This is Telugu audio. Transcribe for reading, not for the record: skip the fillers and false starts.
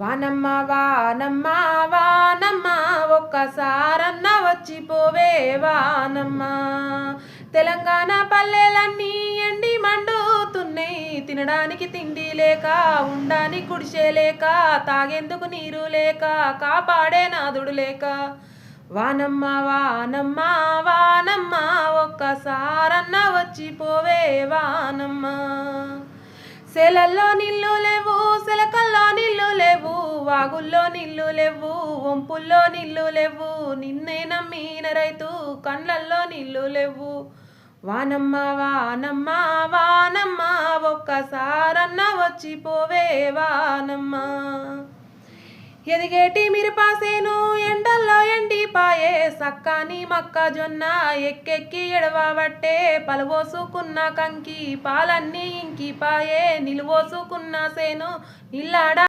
వానమ్మ వానమ్మ వానమ్మ ఒక్కసారన్న వచ్చిపోవే వానమ్మ. తెలంగాణ పల్లెలన్నీ ఎండి మండుతున్నాయి, తినడానికి తిండి లేక, ఉండడానికి గుడిసె లేక, తాగేందుకు నీరు లేక, కాపాడే నాదుడు లేక. వానమ్మ వానమ్మ వానమ్మ ఒక్కసారన్న వచ్చిపోవే వానమ్మ. సెలల్లో నీళ్ళు లేవు, సెలకల్లో నీళ్ళు లేవు, వాగుల్లో నీళ్ళు లేవు, వంపుల్లో నీళ్ళు లేవు, నిన్నే నమ్మిన రైతు కండ్లల్లో నీళ్ళు లేవు. వానమ్మ వానమ్మ వానమ్మ ఒక్కసారన్న వచ్చిపోవే వానమ్మ. ఎదిగేటి మిరపాసేను ఎండల్లో ఎండిపాయే, సక్కాని మొక్కజొన్న ఎక్కెక్కి ఎడవబట్టే, పలువోసుకున్న కంకి పాలన్నీ ఇంకిపాయే, నిలువోసుకున్న సేను నిల్లాడ